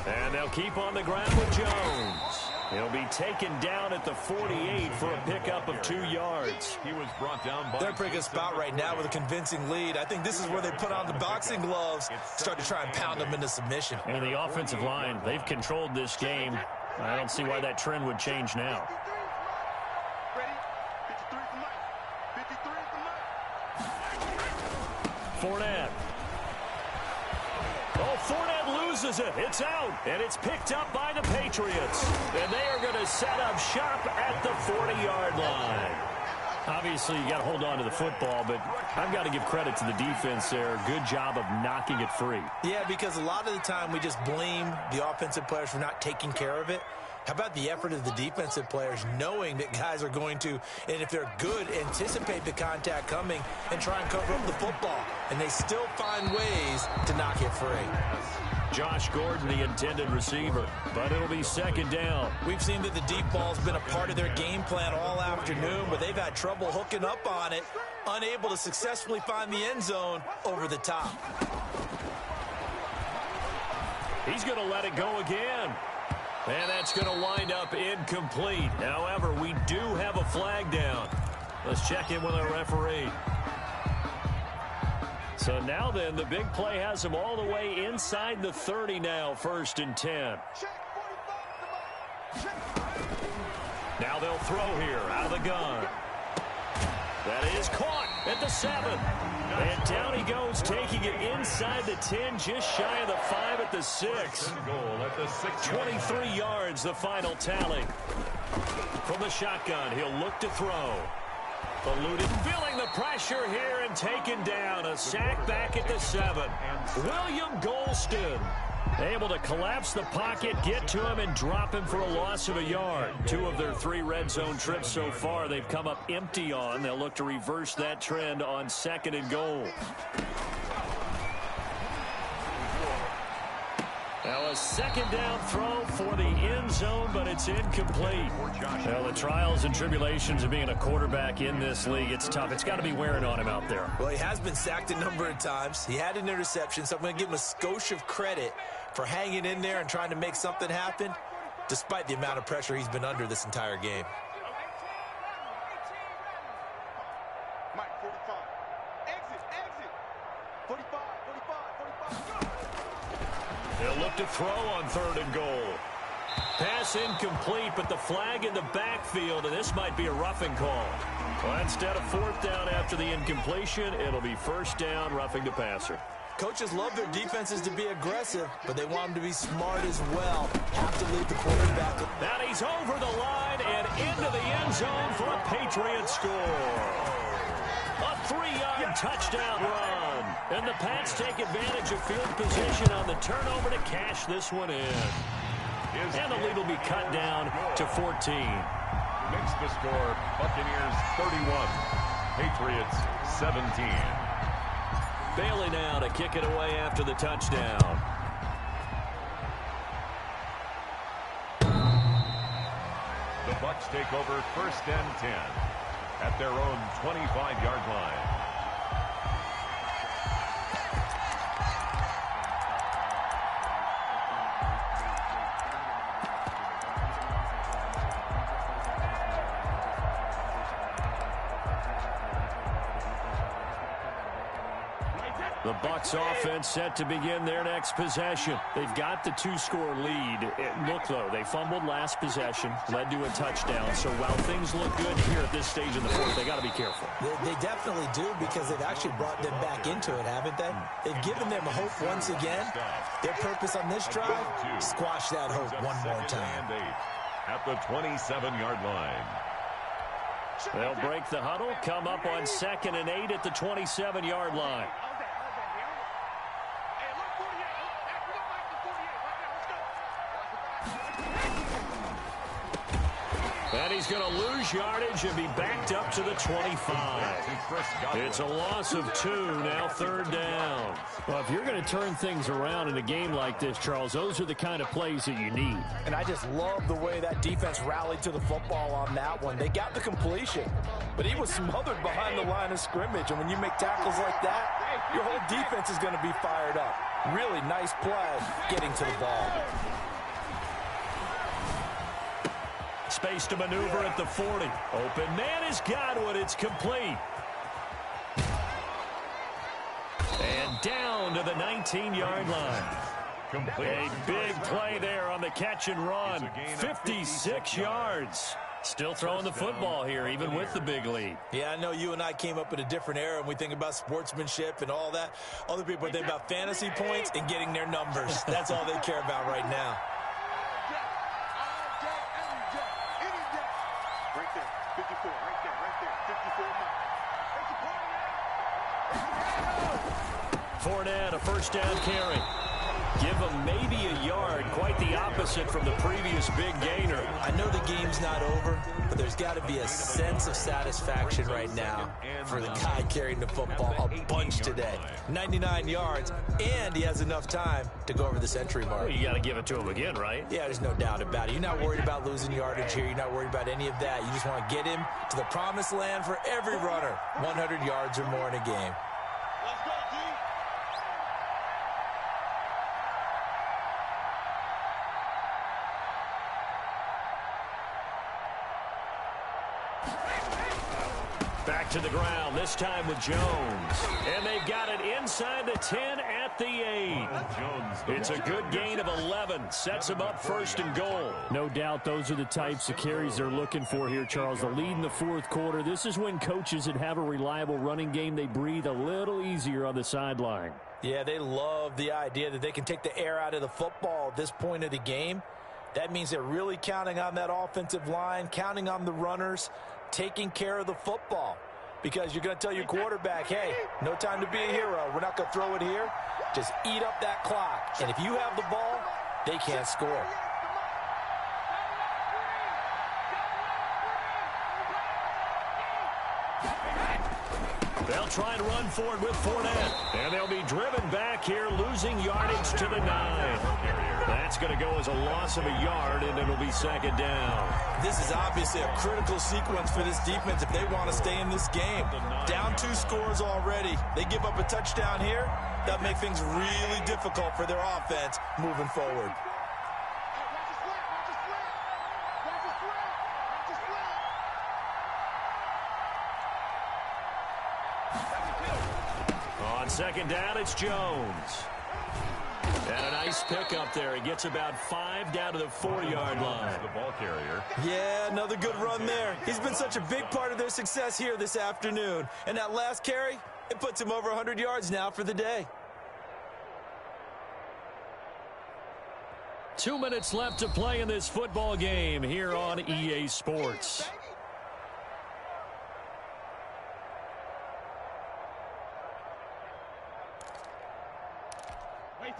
And they'll keep on the ground with Jones. He'll be taken down at the 48 for a pickup of 2 yards. He was brought down by... They're in a pretty good spot right now with a convincing lead. I think this is where they put on the boxing gloves, start to try and pound them into submission. And the offensive line, they've controlled this game. I don't see why that trend would change now. Fournette. Oh, Fournette loses it. It's out, and it's picked up by the Patriots. And they are going to set up shop at the 40-yard line. Obviously, you got to hold on to the football, but I've got to give credit to the defense there. Good job of knocking it free. Yeah, because a lot of the time we just blame the offensive players for not taking care of it. How about the effort of the defensive players knowing that guys are going to, and if they're good, anticipate the contact coming and try and cover up the football. And they still find ways to knock it free. Josh Gordon, the intended receiver, but it'll be second down. We've seen that the deep ball's been a part of their game plan all afternoon, but they've had trouble hooking up on it, unable to successfully find the end zone over the top. He's going to let it go again. And that's going to wind up incomplete. However, we do have a flag down. Let's check in with our referee. So now then, the big play has him all the way inside the 30 now, 1st and 10. Now they'll throw here out of the gun. That is caught at the 7. And down he goes, taking it inside the 10, just shy of the 5 at the 6. 23 yards, the final tally. From the shotgun, he'll look to throw. Eluded, feeling the pressure here and taken down. A sack back at the 7. William Golston able to collapse the pocket, get to him, and drop him for a loss of a yard. 2 of their 3 red zone trips so far they've come up empty on. They'll look to reverse that trend on 2nd and goal. Now a second down throw for the end zone, but it's incomplete. Well, the trials and tribulations of being a quarterback in this league, it's tough. It's got to be wearing on him out there. Well, he has been sacked a number of times. He had an interception, so I'm going to give him a skosh of credit for hanging in there and trying to make something happen, despite the amount of pressure he's been under this entire game. Mike, 45. Exit. 45. They'll look to throw on 3rd and goal. Pass incomplete, but the flag in the backfield, and this might be a roughing call. Well, instead of 4th down after the incompletion, it'll be 1st down, roughing the passer. Coaches love their defenses to be aggressive, but they want them to be smart as well. Have to leave the quarterback. Now he's over the line and into the end zone for a Patriot score. A 3-yard touchdown run. And the Pats take advantage of field position on the turnover to cash this one in. And the lead will be cut down to 14. Makes the score, Buccaneers 31, Patriots 17. Bailey now to kick it away after the touchdown. The Bucs take over 1st and 10 at their own 25-yard line. The Bucs offense set to begin their next possession. They've got the 2-score lead. Look, though, they fumbled last possession, led to a touchdown. So while things look good here at this stage in the 4th, they got to be careful. They definitely do, because they've actually brought them back into it, haven't they? They've given them hope once again. Their purpose on this drive, squash that hope one more time. At the 27-yard line. They'll break the huddle, come up on 2nd and 8 at the 27-yard line. And he's going to lose yardage and be backed up to the 25. It's a loss of 2, now 3rd down. Well, if you're going to turn things around in a game like this, Charles, those are the kind of plays that you need. And I just love the way that defense rallied to the football on that one. They got the completion, but he was smothered behind the line of scrimmage. And when you make tackles like that, your whole defense is going to be fired up. Really nice play getting to the ball. Space to maneuver at the 40. Open man is Godwin. It's complete. And down to the 19-yard line. A big play there on the catch and run. 56 yards. Still throwing the football here, even with the big lead. Yeah, I know you and I came up in a different era, and we think about sportsmanship and all that. Other people think about fantasy points and getting their numbers. That's all they care about right now. Right there, 54, right there, 54 more. Fournette, a first down carry. Give him maybe a yard, quite the opposite from the previous big gainer. I know the game's not over, but there's got to be a sense of satisfaction right now for the guy carrying the football a bunch today. 99 yards, and he has enough time to go over the century mark. Well, you got to give it to him again, right? Yeah, there's no doubt about it. You're not worried about losing yardage here. You're not worried about any of that. You just want to get him to the promised land for every runner. 100 yards or more in a game. Let's go, D. Back to the ground, this time with Jones. And they've got it inside the 10 at the 8. It's a good gain of 11. Sets them up 1st and goal. No doubt those are the types of carries they're looking for here, Charles. The lead in the 4th quarter. This is when coaches that have a reliable running game, they breathe a little easier on the sideline. Yeah, they love the idea that they can take the air out of the football at this point of the game. That means they're really counting on that offensive line, counting on the runners, taking care of the football. Because you're going to tell your quarterback, hey, no time to be a hero. We're not going to throw it here. Just eat up that clock. And if you have the ball, they can't score. They'll try and run forward with Fournette. And they'll be driven back here, losing yardage to the 9. That's going to go as a loss of a yard, and it'll be 2nd down. This is obviously a critical sequence for this defense if they want to stay in this game. Down 2 scores already. They give up a touchdown here. That makes things really difficult for their offense moving forward. On 2nd down, it's Jones. And a nice pickup there. He gets about 5 down to the 4-yard line. The ball carrier. Yeah, another good run there. He's been such a big part of their success here this afternoon. And that last carry, it puts him over 100 yards now for the day. 2 minutes left to play in this football game here on EA Sports.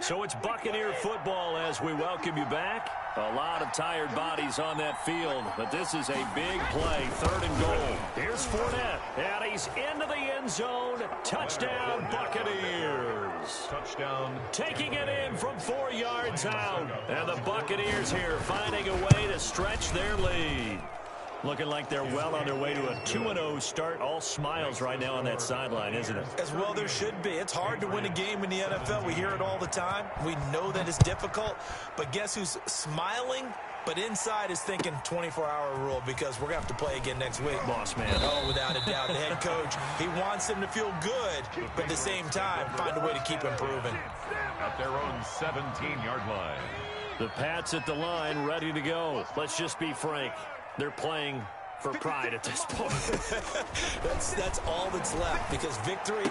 So it's Buccaneer football as we welcome you back. A lot of tired bodies on that field, but this is a big play, 3rd and goal. Here's Fournette, and he's into the end zone. Touchdown, Buccaneers. Touchdown. Taking it in from 4 yards out. And the Buccaneers here finding a way to stretch their lead. Looking like they're well on their way to a 2-0 start. All smiles right now on that sideline, isn't it? As well there should be. It's hard to win a game in the NFL. We hear it all the time. We know that it's difficult. But guess who's smiling? But inside is thinking 24-hour rule because we're going to have to play again next week. Boss man. Oh, without a doubt. The head coach, he wants him to feel good, but at the same time, find a way to keep improving. At their own 17-yard line. The Pats at the line, ready to go. Let's just be frank. They're playing for pride at this point. That's all that's left because victory,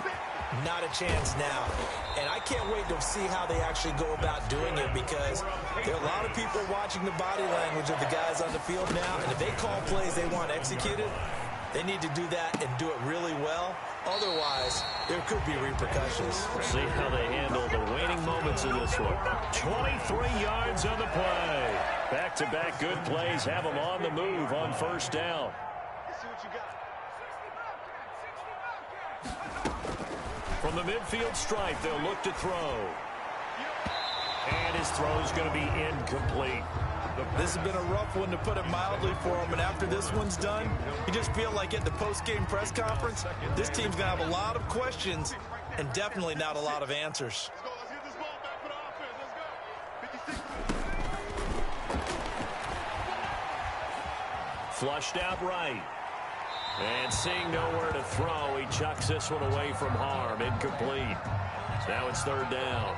not a chance now. And I can't wait to see how they actually go about doing it because there are a lot of people watching the body language of the guys on the field now. And if they call plays they want executed, they need to do that and do it really well. Otherwise, there could be repercussions. We'll see how they handle the waning moments of this one. 23 yards on the play. Back-to-back good plays have them on the move on first down. Let's see what you got. From the midfield stripe, they'll look to throw. And his throw's going to be incomplete. This has been a rough one, to put it mildly, for him. And after this one's done, you just feel like at the post-game press conference, this team's going to have a lot of questions and definitely not a lot of answers. Let's go. Let's get this ball back for the offense. Let's go. 56. Flushed out right. And seeing nowhere to throw, he chucks this one away from harm. Incomplete. Now it's third down.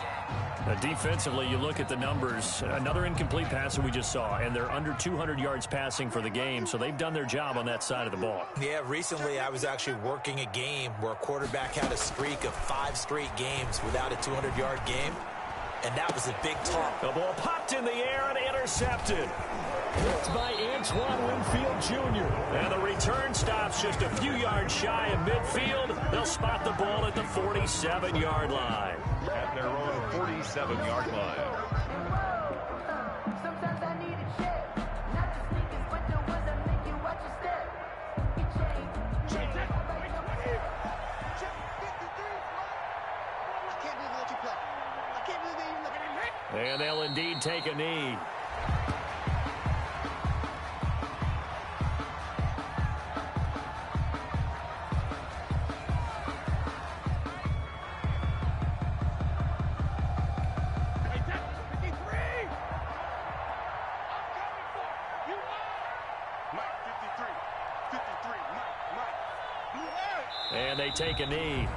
Defensively, you look at the numbers. Another incomplete pass that we just saw, and they're under 200 yards passing for the game, so they've done their job on that side of the ball. Yeah, recently I was actually working a game where a quarterback had a streak of 5 straight games without a 200-yard game, and that was a big talk. The ball popped in the air and intercepted. Picked by Antoine Winfield Jr. And the return stops just a few yards shy of midfield. They'll spot the ball at the 47-yard line. At their own 47-yard line. Sometimes I need a check. Not the sneakers, but the ones that make you watch your step. Get changed. I can't believe they let you play. I can't believe they even look at him. And they'll indeed take a knee. Mike, 53. 53, Mike. And they take a knee.